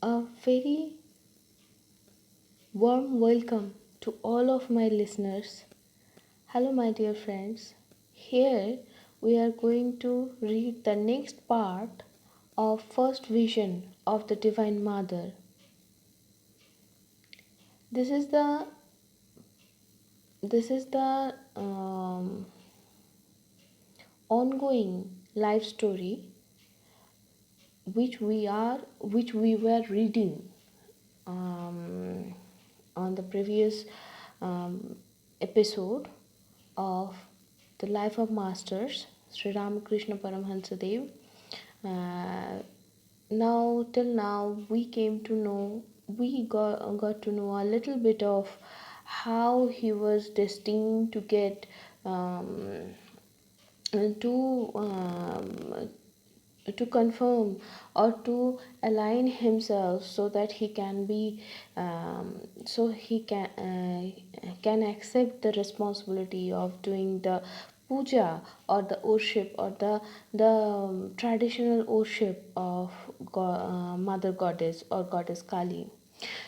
A very warm welcome to all of my listeners. Hello, my dear friends. Here we are going to read the next part of First Vision of the Divine Mother. This is the ongoing life story which we were reading um, on the previous um, episode of the life of masters Sri Ramkrishna Paramhansa Dev. Now till now we got to know a little bit of how he was destined to get um, to to confirm or to align himself so that he can be so he can accept the responsibility of doing the puja or the worship or the traditional worship of mother goddess or goddess Kali.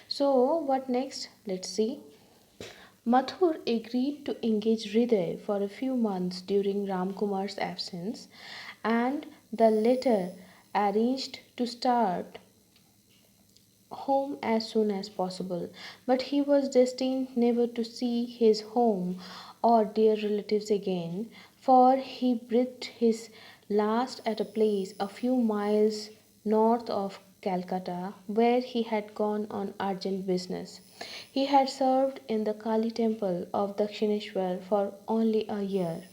So what next? Let's see. Mathur agreed to engage Hriday for a few months during Ramkumar's absence, and the latter arranged to start home as soon as possible. But he was destined never to see his home or dear relatives again, for he breathed his last at a place a few miles north of Calcutta, where he had gone on urgent business. He had served in the Kali temple of Dakshineshwar for only a year.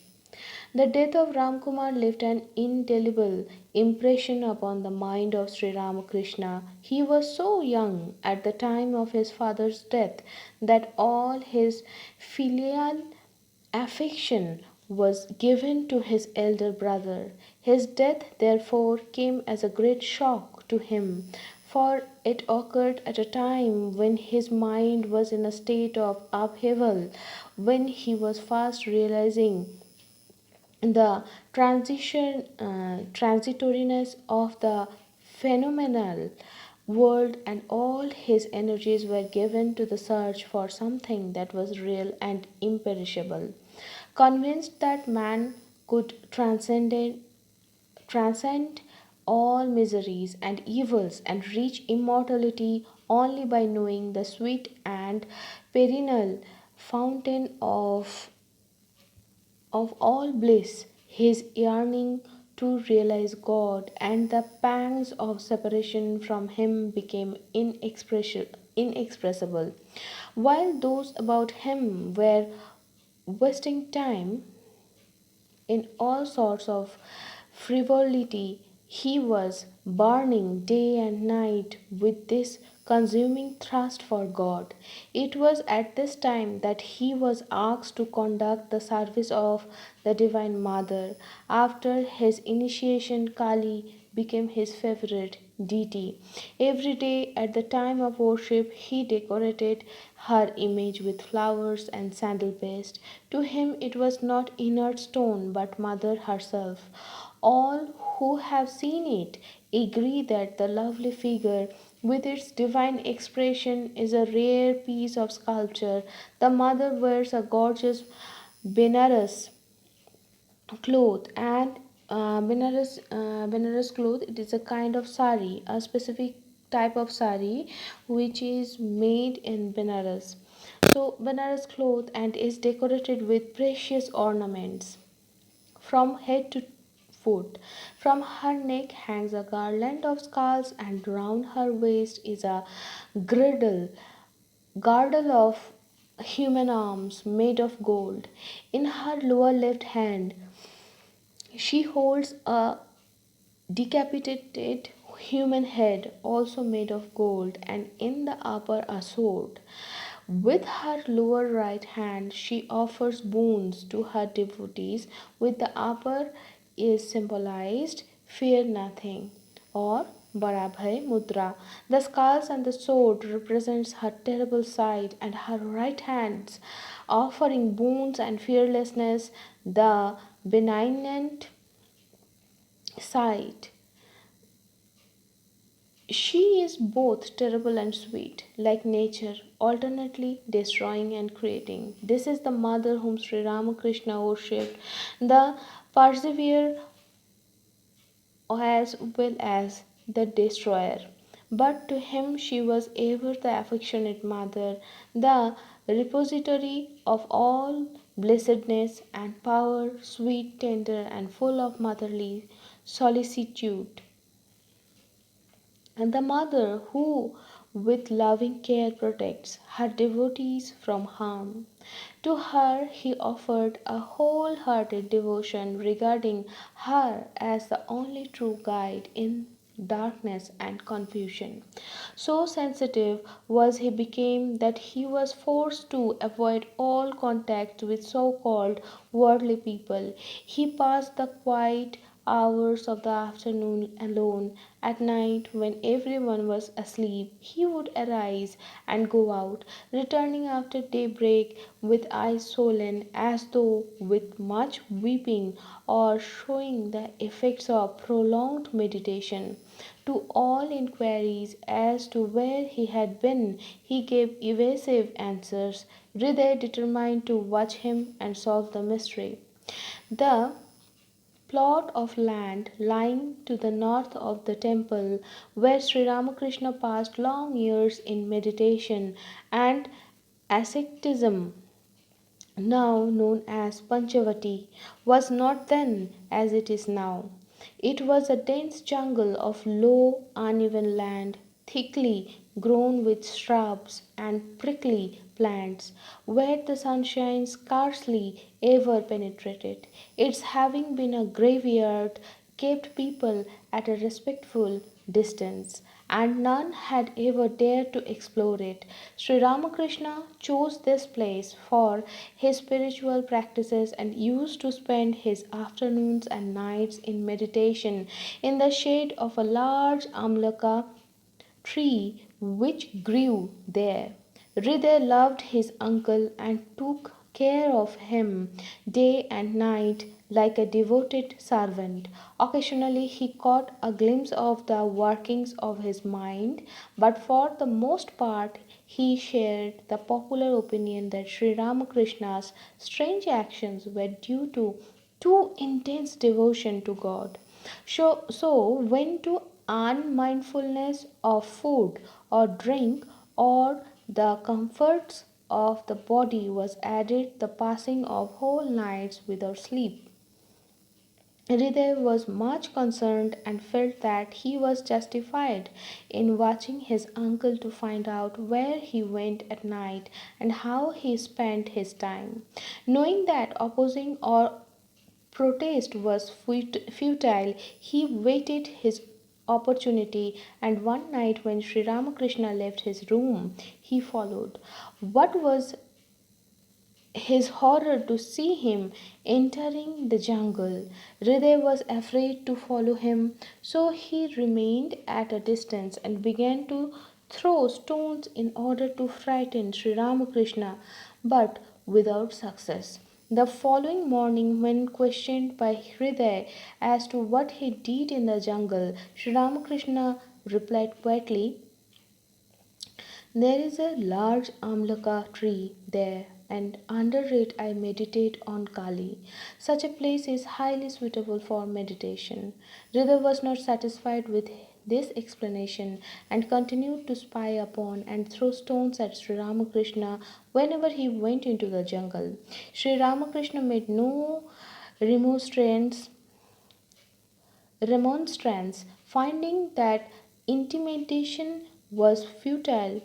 The death of Ramkumar left an indelible impression upon the mind of Sri Ramakrishna. He was so young at the time of his father's death that all his filial affection was given to his elder brother. His death, therefore, came as a great shock to him, for it occurred at a time when his mind was in a state of upheaval, when he was fast realizing the transitoriness of the phenomenal world, and all his energies were given to the search for something that was real and imperishable. Convinced that man could transcend all miseries and evils and reach immortality only by knowing the sweet and perennial fountain of all bliss, his yearning to realize God and the pangs of separation from Him became inexpressible. While those about him were wasting time in all sorts of frivolity, he was burning day and night with this consuming thirst for God. It was at this time that he was asked to conduct the service of the Divine Mother. After his initiation, Kali became his favorite deity. Every day at the time of worship, he decorated her image with flowers and sandal paste. To him, it was not inert stone but Mother herself. All who have seen it agree that the lovely figure with its divine expression is a rare piece of sculpture. The mother wears a gorgeous Benares cloth and Benares cloth. It is a kind of sari, a specific type of sari which is made in Benares. So Benares cloth and is decorated with precious ornaments from head to foot. From her neck hangs a garland of skulls, and round her waist is a girdle, girdle of human arms made of gold. In her lower left hand, she holds a decapitated human head, also made of gold, and in the upper a sword. With her lower right hand, she offers boons to her devotees. With the upper is symbolized fear nothing or Barabhai Mudra. The skulls and the sword represents her terrible side, and her right hands offering boons and fearlessness, the benignant side. She is both terrible and sweet, like nature, alternately destroying and creating. This is the mother whom Sri Ramakrishna worshipped, the persevere as well as the destroyer. But to him she was ever the affectionate mother, the repository of all blessedness and power, sweet, tender, and full of motherly solicitude, and the mother who with loving care protects her devotees from harm. To her he offered a wholehearted devotion, regarding her as the only true guide in darkness and confusion. So sensitive was he became that he was forced to avoid all contact with so called worldly people. He passed the quiet hours of the afternoon alone. At night, when everyone was asleep, he would arise and go out, returning after daybreak with eyes swollen as though with much weeping, or showing the effects of prolonged meditation. To all inquiries as to where he had been, he gave evasive answers. Hriday determined to watch him and solve the mystery. The plot of land lying to the north of the temple, where Sri Ramakrishna passed long years in meditation and asceticism, now known as Panchavati, was not then as it is now. It was a dense jungle of low, uneven land, thickly grown with shrubs and prickly plants, where the sunshine scarcely ever penetrated. Its having been a graveyard kept people at a respectful distance, and none had ever dared to explore it. Sri Ramakrishna chose this place for his spiritual practices and used to spend his afternoons and nights in meditation in the shade of a large amlaka tree which grew there. Hriday loved his uncle and took care of him day and night like a devoted servant. Occasionally he caught a glimpse of the workings of his mind, but for the most part he shared the popular opinion that Sri Ramakrishna's strange actions were due to too intense devotion to God. So when to unmindfulness of food or drink or the comforts of the body was added the passing of whole nights without sleep. Hriday was much concerned and felt that he was justified in watching his uncle to find out where he went at night and how he spent his time. Knowing that opposing or protest was futile, he waited his opportunity, and one night when Sri Ramakrishna left his room, he followed. What was his horror to see him entering the jungle. Hriday was afraid to follow him, so he remained at a distance and began to throw stones in order to frighten Sri Ramakrishna, but without success. The following morning, when questioned by Hriday as to what he did in the jungle, Sri Ramakrishna replied quietly, there is a large amlaka tree there, and under it I meditate on Kali. Such a place is highly suitable for meditation. Hriday was not satisfied with this explanation and continued to spy upon and throw stones at Sri Ramakrishna whenever he went into the jungle. Sri Ramakrishna made no remonstrance remonstrance, finding that intimidation was fruitless.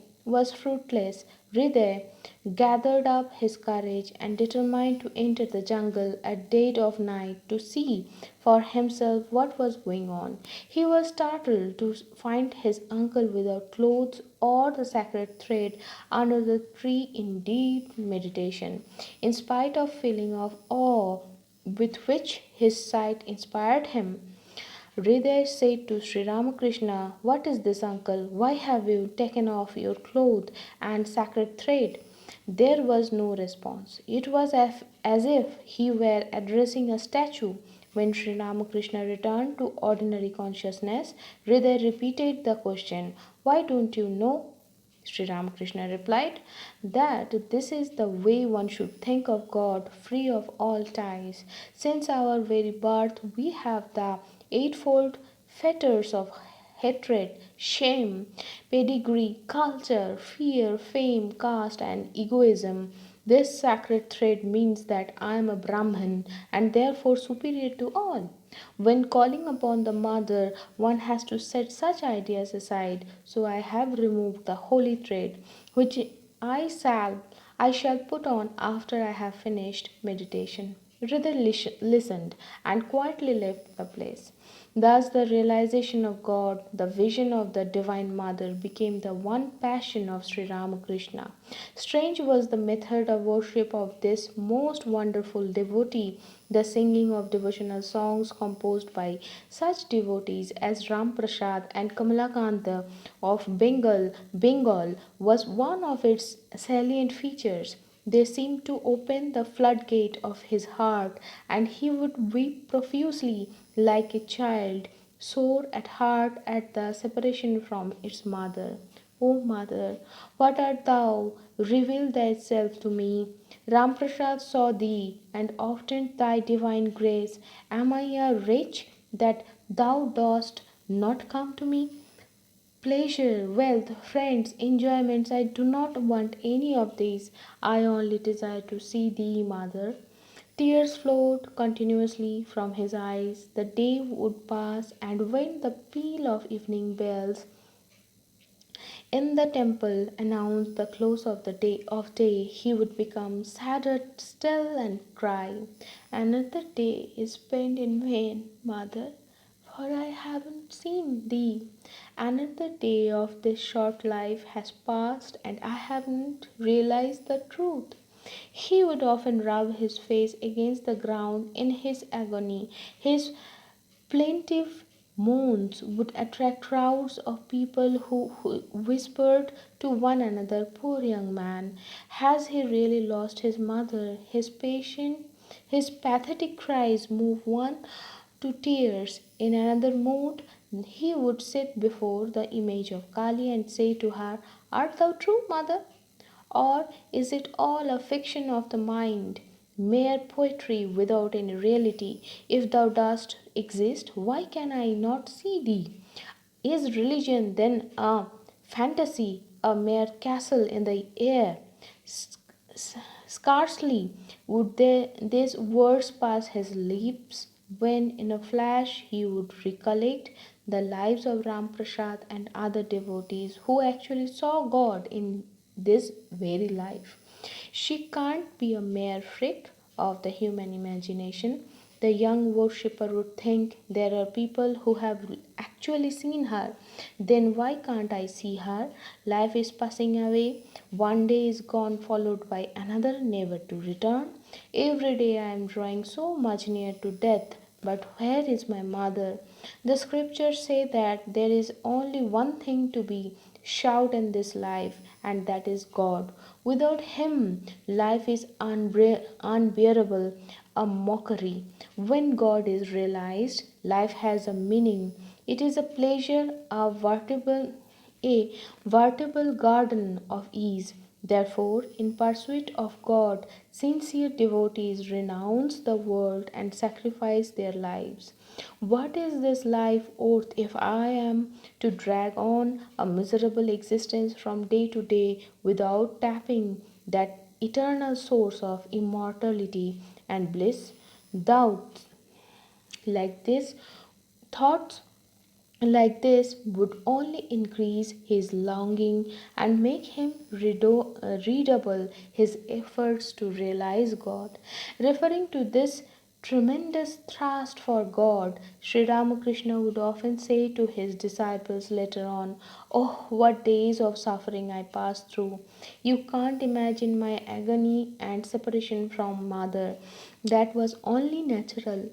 Hriday gathered up his courage and determined to enter the jungle at dead of night to see for himself what was going on. He was startled to find his uncle without clothes or the sacred thread under the tree in deep meditation. In spite of feeling of awe with which his sight inspired him, Hriday said to Sri Ramakrishna, what is this, uncle? Why have you taken off your cloth and sacred thread? There was no response. It was as if he were addressing a statue. When Sri Ramakrishna returned to ordinary consciousness, Hriday repeated the question, "Why don't you know?" Sri Ramakrishna replied that this is the way one should think of God, free of all ties. Since our very birth, we have the eightfold fetters of hatred, shame, pedigree, culture, fear, fame, caste, and egoism. This sacred thread means that I am a Brahmin and therefore superior to all. When calling upon the Mother, one has to set such ideas aside. So I have removed the holy thread, which I shall I shall put on after I have finished meditation. Hriday listened and quietly left the place. Thus, the realization of God, the vision of the Divine Mother, became the one passion of Sri Ramakrishna. Strange was the method of worship of this most wonderful devotee, the singing of devotional songs composed by such devotees as Ram Prasad and Kamalakanta of Bengal was one of its salient features. They seemed to open the floodgate of his heart, and he would weep profusely like a child, sore at heart at the separation from its mother. O Mother, what art thou? Reveal thyself to me. Ramprasad saw thee, and often thy divine grace. Am I a wretch that thou dost not come to me? Pleasure, wealth, friends, enjoyments, I do not want any of these. I only desire to see thee, Mother. Tears flowed continuously from his eyes. The day would pass, and when the peal of evening bells in the temple announced the close of the day, he would become sadder still and cry, "Another day is spent in vain, Mother, for I haven't seen thee. Another day of this short life has passed, and I haven't realized the truth." He would often rub his face against the ground in his agony. His plaintive moans would attract crowds of people who whispered to one another, "Poor young man, has he really lost his mother?" His pathetic cries move one to tears. In another mood, he would sit before the image of Kali and say to her, "Art thou true, mother? Or is it all a fiction of the mind, mere poetry without any reality? If thou dost exist, why can I not see thee? Is religion then a fantasy, a mere castle in the air?" Scarcely would these words pass his lips when in a flash he would recollect the lives of Ram Prasad and other devotees who actually saw God in this very life. She can't be a mere freak of the human imagination. The young worshipper would think, there are people who have actually seen her. Then why can't I see her? Life is passing away. One day is gone, followed by another, never to return. Every day I am drawing so much near to death. But where is my mother? The scriptures say that there is only one thing to be shout in this life, and that is God. Without Him, life is unbearable, a mockery. When God is realized, life has a meaning. It is a pleasure, a veritable garden of ease. Therefore, in pursuit of God, sincere devotees renounce the world and sacrifice their lives. What is this life worth if I am to drag on a miserable existence from day to day without tapping that eternal source of immortality and bliss? Doubts like this, thoughts like this would only increase his longing and make him redouble his efforts to realize God. Referring to this tremendous thirst for God, Sri Ramakrishna would often say to his disciples later on, "Oh, what days of suffering I passed through! You can't imagine my agony and separation from Mother. That was only natural.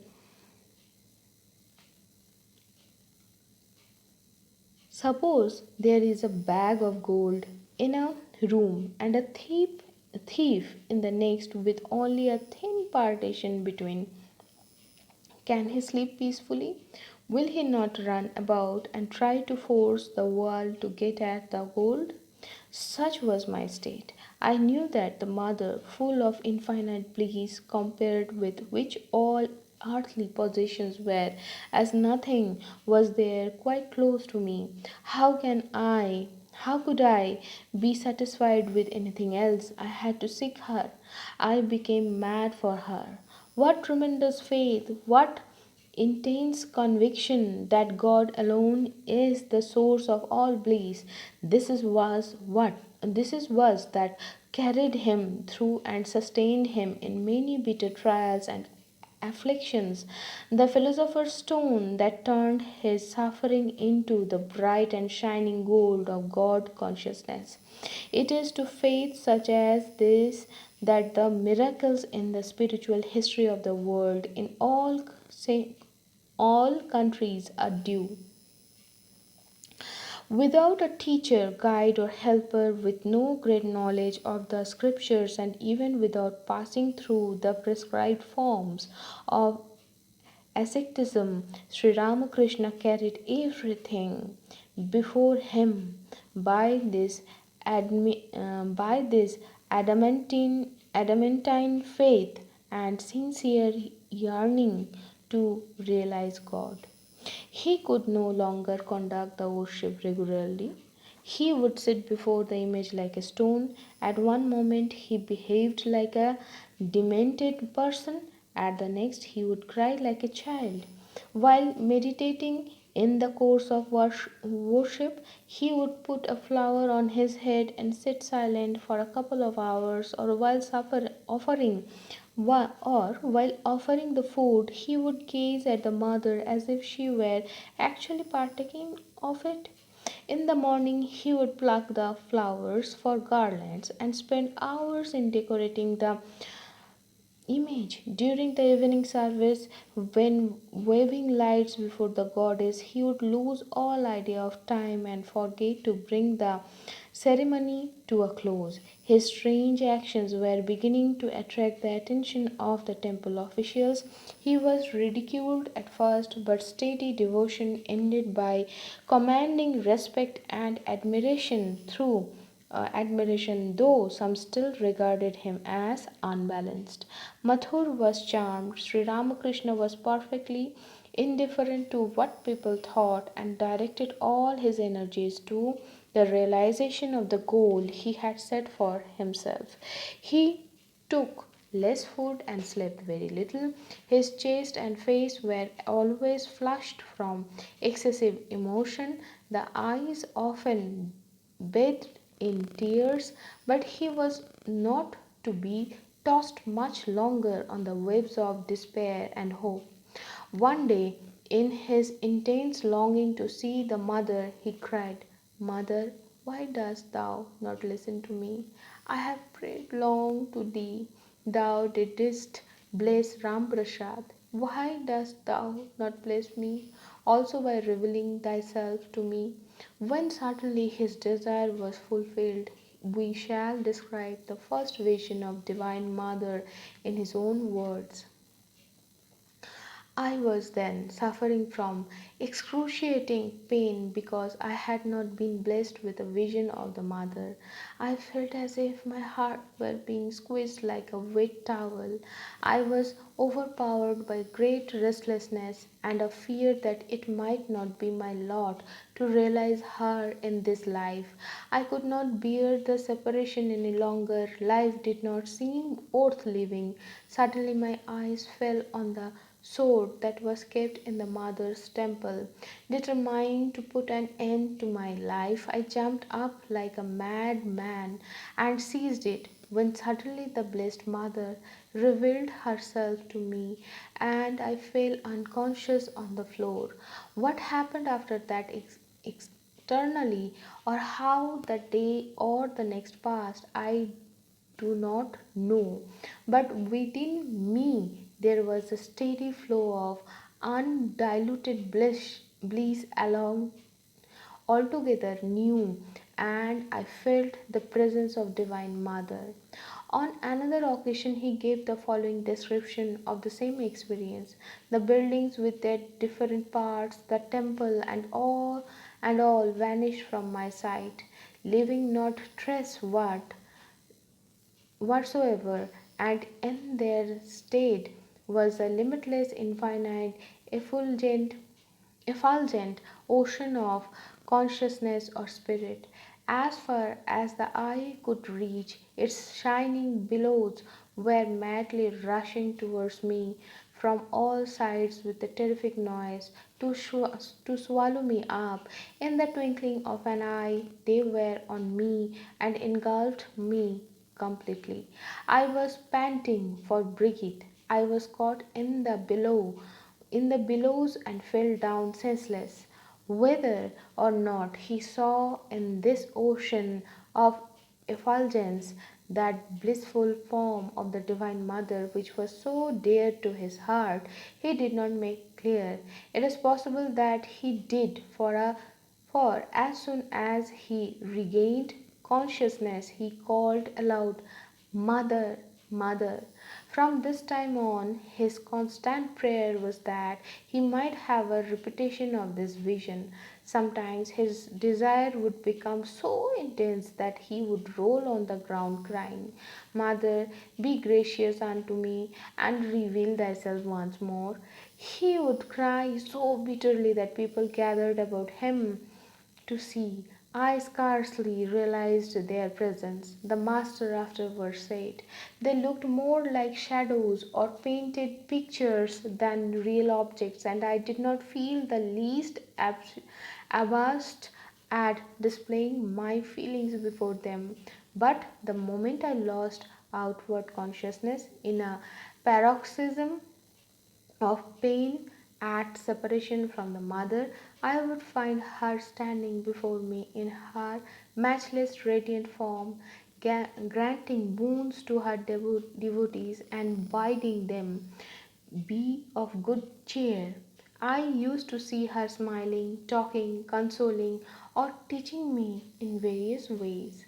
Suppose there is a bag of gold in a room and a thief in the next with only a thin partition between. Can he sleep peacefully? Will he not run about and try to force the world to get at the gold? Such was my state. I knew that the mother, full of infinite bliss, compared with which all earthly possessions were as nothing, was there quite close to me. How could I be satisfied with anything else? I had to seek her. I became mad for her. What tremendous faith! What intense conviction that God alone is the source of all bliss. This was that carried him through and sustained him in many bitter trials and afflictions, the philosopher's stone that turned his suffering into the bright and shining gold of God consciousness. It is to faith such as this that the miracles in the spiritual history of the world in all countries are due. Without a teacher, guide, or helper, with no great knowledge of the scriptures, and even without passing through the prescribed forms of asceticism, Sri Ramakrishna carried everything before him by this adamantine faith and sincere yearning to realize God. He could no longer conduct the worship regularly. He would sit before the image like a stone. At one moment, he behaved like a demented person. At the next, he would cry like a child. While meditating in the course of worship, he would put a flower on his head and sit silent for a couple of hours, or while offering the food, he would gaze at the mother as if she were actually partaking of it. In the morning, he would pluck the flowers for garlands and spend hours in decorating the image. During the evening service, when waving lights before the goddess, he would lose all idea of time and forget to bring the ceremony to a close. His strange actions were beginning to attract the attention of the temple officials. He was ridiculed at first, but steady devotion ended by commanding respect and admiration, though some still regarded him as unbalanced. Mathur was charmed. Sri Ramakrishna was perfectly indifferent to what people thought and directed all his energies to the realization of the goal he had set for himself. He took less food and slept very little. His chest and face were always flushed from excessive emotion, the eyes often bathed in tears, but he was not to be tossed much longer on the waves of despair and hope. One day, in his intense longing to see the mother, he cried, "Mother, why dost thou not listen to me? I have prayed long to thee. Thou didst bless Ramprasad. Why dost thou not bless me also by revealing thyself to me?" When suddenly his desire was fulfilled, we shall describe the first vision of Divine Mother in his own words. I was then suffering from excruciating pain because I had not been blessed with a vision of the Mother. I felt as if my heart were being squeezed like a wet towel. I was overpowered by great restlessness and a fear that it might not be my lot to realize her in this life. I could not bear the separation any longer. Life did not seem worth living. Suddenly my eyes fell on the sword that was kept in the mother's temple. Determined to put an end to my life, I jumped up like a madman and seized it, when suddenly the blessed mother revealed herself to me and I fell unconscious on the floor. What happened after that externally, or how the day or the next passed, I do not know, but within me there was a steady flow of undiluted bliss along altogether new, and I felt the presence of Divine Mother. On another occasion, he gave the following description of the same experience: the buildings with their different parts, the temple, and all vanished from my sight, leaving not trace whatsoever, and in their stead was a limitless, infinite, effulgent ocean of consciousness or spirit. As far as the eye could reach, its shining billows were madly rushing towards me from all sides with a terrific noise to swallow me up. In the twinkling of an eye, they were on me and engulfed me completely. I was panting for breath. I was caught in the billows and fell down senseless. Whether or not he saw in this ocean of effulgence that blissful form of the Divine Mother which was so dear to his heart, he did not make clear. It is possible that he did, for as soon as he regained consciousness, he called aloud, "Mother, Mother." From this time on, his constant prayer was that he might have a repetition of this vision. Sometimes his desire would become so intense that he would roll on the ground crying, "Mother, be gracious unto me and reveal thyself once more." He would cry so bitterly that people gathered about him to see. I scarcely realized their presence, the master afterwards said. They looked more like shadows or painted pictures than real objects, and I did not feel the least abashed at displaying my feelings before them. But the moment I lost outward consciousness in a paroxysm of pain at separation from the mother, I would find her standing before me in her matchless radiant form, granting boons to her devotees and bidding them be of good cheer. I used to see her smiling, talking, consoling, or teaching me in various ways.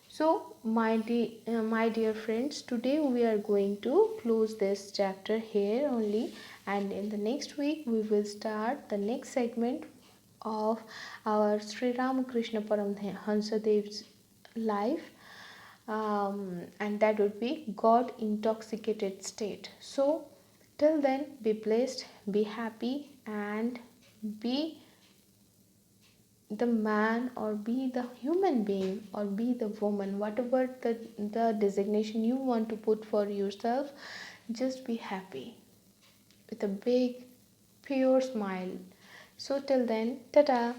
So, my dear friends, today we are going to close this chapter here only, and in the next week we will start the next segment of our Sri Ramakrishna Paramhansa Dev's life, and that would be God intoxicated state. So, till then, be blessed, be happy, and be the man, or be the human being, or be the woman, whatever the designation you want to put for yourself. Just be happy with a big pure smile. So till then, ta-ta.